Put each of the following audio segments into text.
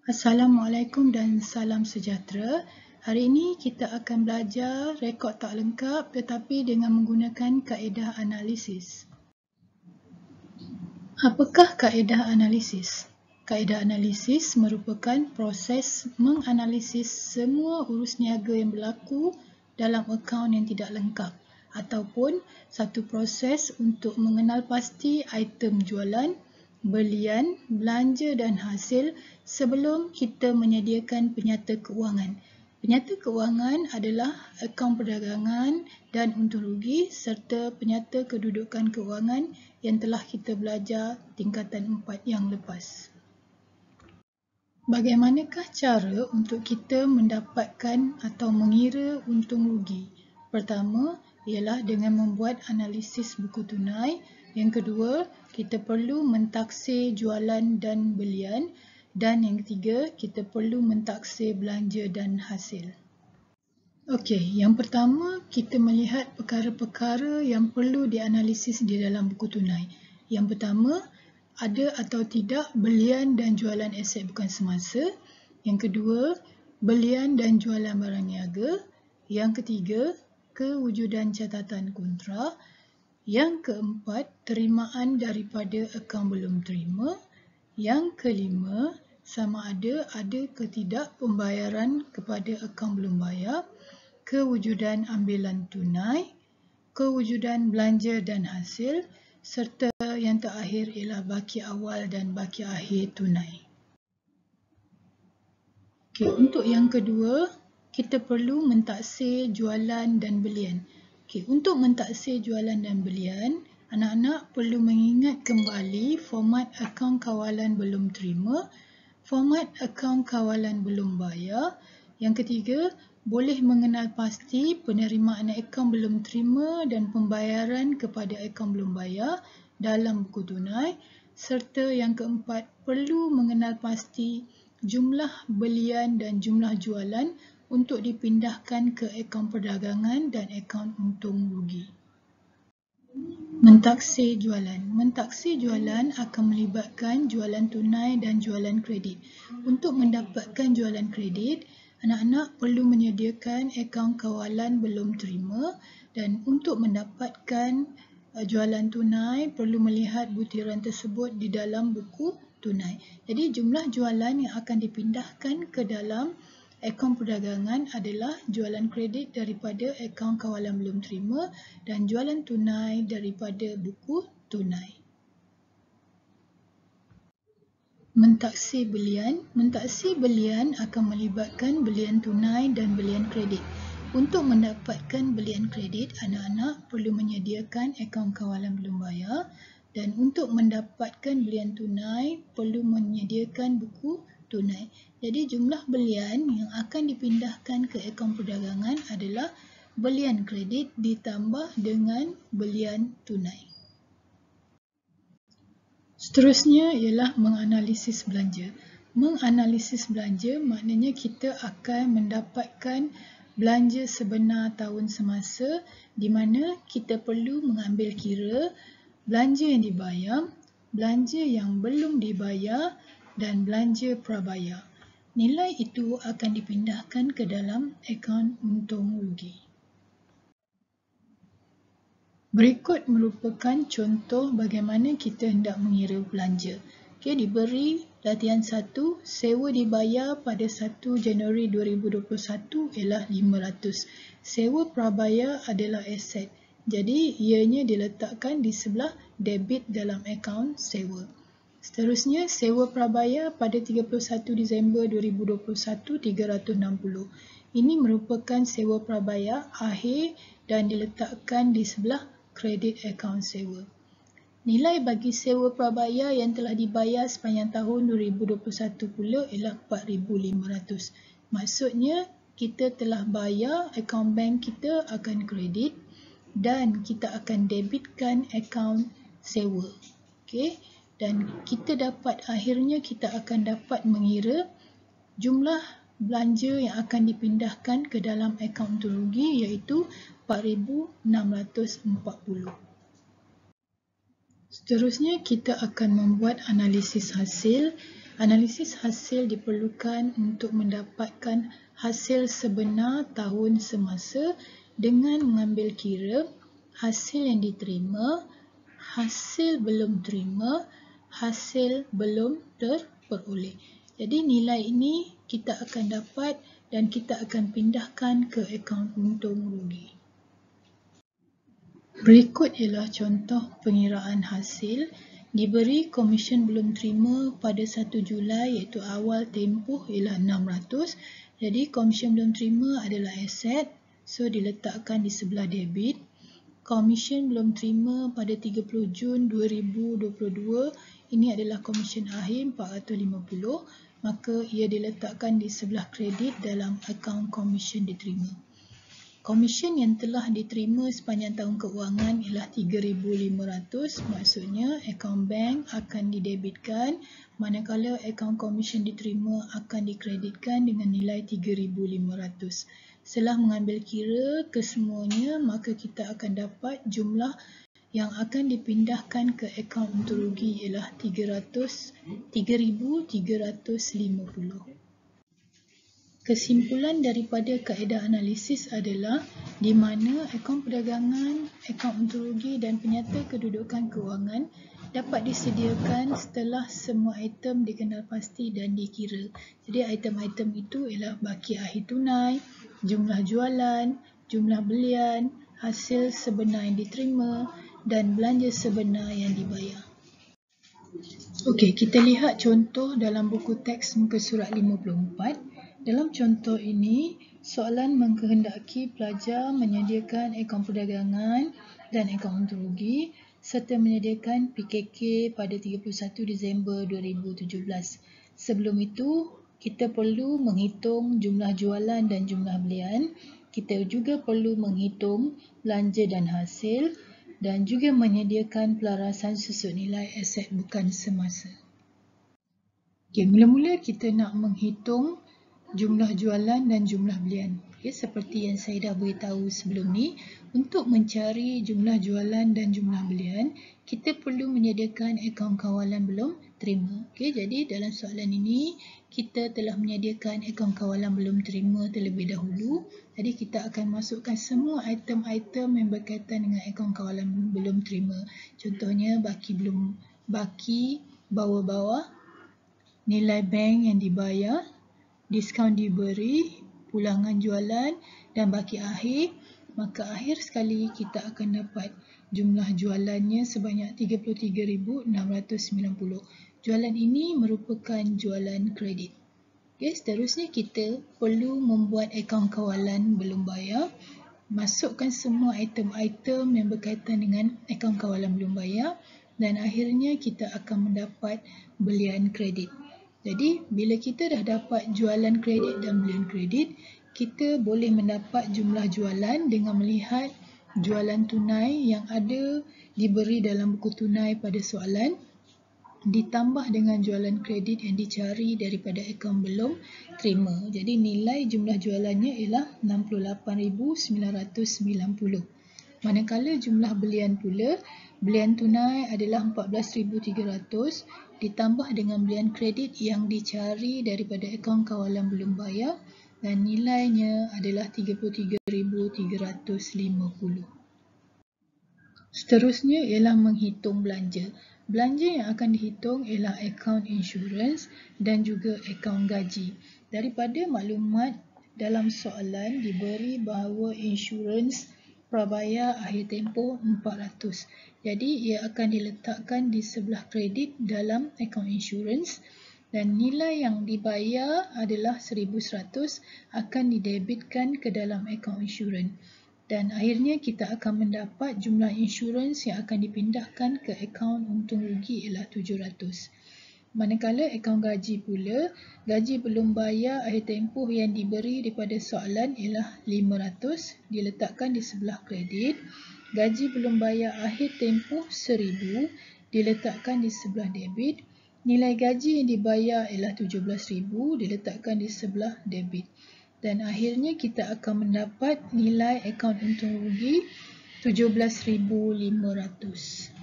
Assalamualaikum dan salam sejahtera. Hari ini kita akan belajar rekod tak lengkap tetapi dengan menggunakan kaedah analisis. Apakah kaedah analisis? Kaedah analisis merupakan proses menganalisis semua urus niaga yang berlaku dalam akaun yang tidak lengkap ataupun satu proses untuk mengenal pasti item jualan, belian, belanja dan hasil sebelum kita menyediakan penyata keuangan. Penyata keuangan adalah akaun perdagangan dan untung rugi serta penyata kedudukan keuangan yang telah kita belajar tingkatan 4 yang lepas. Bagaimanakah cara untuk kita mendapatkan atau mengira untung rugi? Pertama, ialah dengan membuat analisis buku tunai. Yang kedua, kita perlu mentaksir jualan dan belian. Dan yang ketiga, kita perlu mentaksir belanja dan hasil. Okey, yang pertama, kita melihat perkara-perkara yang perlu dianalisis di dalam buku tunai. Yang pertama, ada atau tidak belian dan jualan aset bukan semasa. Yang kedua, belian dan jualan barang niaga. Yang ketiga, kewujudan catatan kontrak. Yang keempat, terimaan daripada akaun belum terima. Yang kelima, sama ada ke tidak pembayaran kepada akaun belum bayar. Kewujudan ambilan tunai, kewujudan belanja dan hasil, serta yang terakhir ialah baki awal dan baki akhir tunai. Okey, untuk yang kedua, kita perlu mentaksir jualan dan belian. Okey, untuk mentaksir jualan dan belian, anak-anak perlu mengingat kembali format akaun kawalan belum terima, format akaun kawalan belum bayar. Yang ketiga, boleh mengenal pasti penerimaan akaun belum terima dan pembayaran kepada akaun belum bayar dalam buku tunai. Serta yang keempat, perlu mengenal pasti jumlah belian dan jumlah jualan untuk dipindahkan ke akaun perdagangan dan akaun untung rugi. Mentaksir jualan. Mentaksir jualan akan melibatkan jualan tunai dan jualan kredit. Untuk mendapatkan jualan kredit, anak-anak perlu menyediakan akaun kawalan belum terima dan untuk mendapatkan jualan tunai perlu melihat butiran tersebut di dalam buku tunai. Jadi jumlah jualan yang akan dipindahkan ke dalam akaun perdagangan adalah jualan kredit daripada akaun kawalan belum terima dan jualan tunai daripada buku tunai. Mentaksir belian. Mentaksir belian akan melibatkan belian tunai dan belian kredit. Untuk mendapatkan belian kredit, anak-anak perlu menyediakan akaun kawalan belum bayar dan untuk mendapatkan belian tunai perlu menyediakan buku tunai. Jadi jumlah belian yang akan dipindahkan ke akaun perdagangan adalah belian kredit ditambah dengan belian tunai. Seterusnya ialah menganalisis belanja. Menganalisis belanja maknanya kita akan mendapatkan belanja sebenar tahun semasa di mana kita perlu mengambil kira belanja yang dibayar, belanja yang belum dibayar dan belanja prabayar. Nilai itu akan dipindahkan ke dalam akaun untung rugi. Berikut merupakan contoh bagaimana kita hendak mengira belanja. Okey, diberi latihan 1, sewa dibayar pada 1 Januari 2021 ialah 500. Sewa prabayar adalah aset. Jadi ianya diletakkan di sebelah debit dalam akaun sewa. Seterusnya, sewa prabayar pada 31 Disember 2021 360. Ini merupakan sewa prabayar akhir dan diletakkan di sebelah kredit akaun sewa. Nilai bagi sewa prabayar yang telah dibayar sepanjang tahun 2021 pula ialah 4,500. Maksudnya, kita telah bayar, akaun bank kita akan kredit dan kita akan debitkan akaun sewa. Okey, dan kita dapat akhirnya kita akan dapat mengira jumlah belanja yang akan dipindahkan ke dalam akaun untung rugi iaitu 4,640. Seterusnya kita akan membuat analisis hasil. Analisis hasil diperlukan untuk mendapatkan hasil sebenar tahun semasa dengan mengambil kira hasil yang diterima, hasil belum terima, hasil belum terperoleh. Jadi nilai ini kita akan dapat dan kita akan pindahkan ke akaun untung rugi. Berikut ialah contoh pengiraan hasil. Diberi komisen belum terima pada 1 Julai iaitu awal tempoh ialah 600. Jadi komisen belum terima adalah aset, so diletakkan di sebelah debit. Komisen belum terima pada 30 Jun 2022, ini adalah komisen akhir 450, maka ia diletakkan di sebelah kredit dalam akaun komisen diterima. Komisen yang telah diterima sepanjang tahun keuangan ialah 3,500, maksudnya akaun bank akan didebitkan, manakala akaun komisen diterima akan dikreditkan dengan nilai 3,500. Setelah mengambil kira kesemuanya, maka kita akan dapat jumlah yang akan dipindahkan ke akaun untung rugi ialah 3,350. Kesimpulan daripada kaedah analisis adalah di mana akaun perdagangan, akaun untung rugi dan penyata kedudukan kewangan dapat disediakan setelah semua item dikenal pasti dan dikira. Jadi item-item itu ialah baki akhir tunai, jumlah jualan, jumlah belian, hasil sebenar yang diterima dan belanja sebenar yang dibayar. Okey, kita lihat contoh dalam buku teks muka surat 54. Dalam contoh ini, soalan mengkehendaki pelajar menyediakan akaun perdagangan dan akaun untung rugi serta menyediakan PKK pada 31 Disember 2017. Sebelum itu, kita perlu menghitung jumlah jualan dan jumlah belian. Kita juga perlu menghitung belanja dan hasil dan juga menyediakan pelarasan susut nilai aset bukan semasa. Okey, mula-mula kita nak menghitung jumlah jualan dan jumlah belian. Okay, seperti yang saya dah beritahu sebelum ni, untuk mencari jumlah jualan dan jumlah belian, kita perlu menyediakan akaun kawalan belum terima. Okay, jadi dalam soalan ini, kita telah menyediakan akaun kawalan belum terima terlebih dahulu. Jadi kita akan masukkan semua item-item yang berkaitan dengan akaun kawalan belum terima. Contohnya baki bawah-bawah, nilai bank yang dibayar, diskaun diberi, pulangan jualan dan baki akhir. Maka akhir sekali kita akan dapat jumlah jualannya sebanyak 33,690. Jualan ini merupakan jualan kredit. Okay, seterusnya kita perlu membuat akaun kawalan belum bayar. Masukkan semua item-item yang berkaitan dengan akaun kawalan belum bayar dan akhirnya kita akan mendapat belian kredit. Jadi, bila kita dah dapat jualan kredit dan belian kredit, kita boleh mendapat jumlah jualan dengan melihat jualan tunai yang ada diberi dalam buku tunai pada soalan, ditambah dengan jualan kredit yang dicari daripada akaun belum terima. Jadi, nilai jumlah jualannya ialah 68,990. Manakala jumlah belian pula, belian tunai adalah 14,300 ditambah dengan belian kredit yang dicari daripada akaun kawalan belum bayar dan nilainya adalah 33,350. Seterusnya ialah menghitung belanja. Belanja yang akan dihitung ialah akaun insurans dan juga akaun gaji. Daripada maklumat dalam soalan diberi bahawa insurans prabayar akhir tempoh 400. Jadi ia akan diletakkan di sebelah kredit dalam akaun insurans dan nilai yang dibayar adalah 1,100 akan didebitkan ke dalam akaun insurans. Dan akhirnya kita akan mendapat jumlah insurans yang akan dipindahkan ke akaun untung rugi ialah 700. Manakala akaun gaji pula, gaji belum bayar akhir tempoh yang diberi daripada soalan ialah 500 diletakkan di sebelah kredit. Gaji belum bayar akhir tempoh 1,000 diletakkan di sebelah debit. Nilai gaji yang dibayar ialah 17,000 diletakkan di sebelah debit. Dan akhirnya kita akan mendapat nilai akaun untung rugi 17,500.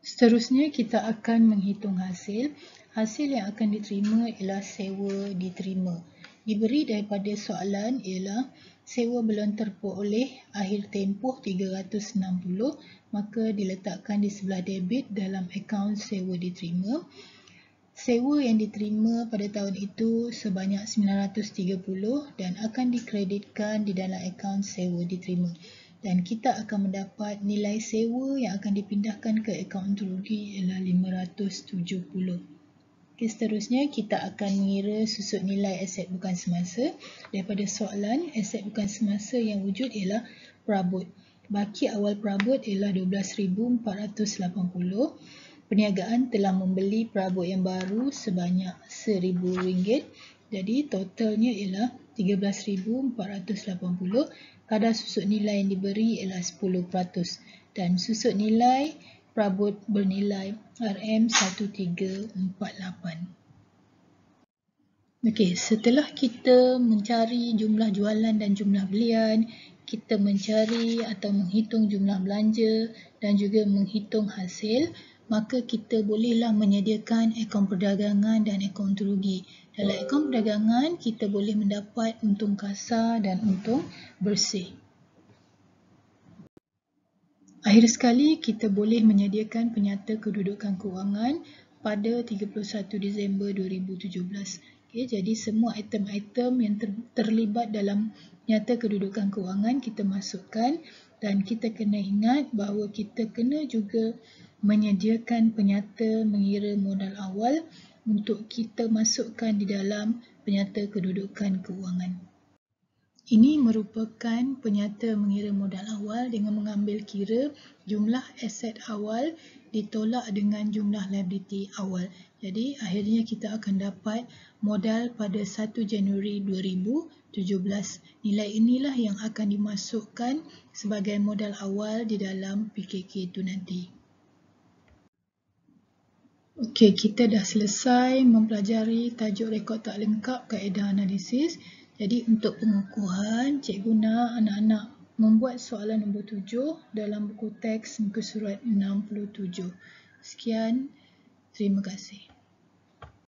Seterusnya kita akan menghitung hasil. Hasil yang akan diterima ialah sewa diterima. Diberi daripada soalan ialah sewa belum terperoleh akhir tempoh 360, maka diletakkan di sebelah debit dalam akaun sewa diterima. Sewa yang diterima pada tahun itu sebanyak 930 dan akan dikreditkan di dalam akaun sewa diterima. Dan kita akan mendapat nilai sewa yang akan dipindahkan ke akaun untung rugi ialah 570. Okay, seterusnya kita akan mengira susut nilai aset bukan semasa. Daripada soalan, aset bukan semasa yang wujud ialah perabot. Baki awal perabot ialah 12,480. Perniagaan telah membeli perabot yang baru sebanyak RM1,000. Jadi totalnya ialah 13,480. Kadar susut nilai yang diberi ialah 10%. Dan susut nilai perabot bernilai RM1348. Okey, setelah kita mencari jumlah jualan dan jumlah belian, kita mencari atau menghitung jumlah belanja dan juga menghitung hasil, maka kita bolehlah menyediakan akaun perdagangan dan akaun untung rugi. Dalam akaun perdagangan, kita boleh mendapat untung kasar dan untung bersih. Akhir sekali, kita boleh menyediakan penyata kedudukan kewangan pada 31 Disember 2017. Okay, jadi semua item-item yang terlibat dalam penyata kedudukan kewangan kita masukkan dan kita kena ingat bahawa kita kena juga menyediakan penyata mengira modal awal untuk kita masukkan di dalam penyata kedudukan kewangan. Ini merupakan penyata mengira modal awal dengan mengambil kira jumlah aset awal ditolak dengan jumlah liability awal. Jadi akhirnya kita akan dapat modal pada 1 Januari 2017. Nilai inilah yang akan dimasukkan sebagai modal awal di dalam PKK itu nanti. Okey, kita dah selesai mempelajari tajuk rekod tak lengkap kaedah analisis. Jadi untuk pengukuhan, cikgu nak anak-anak membuat soalan nombor 7 dalam buku teks muka surat 67. Sekian, terima kasih.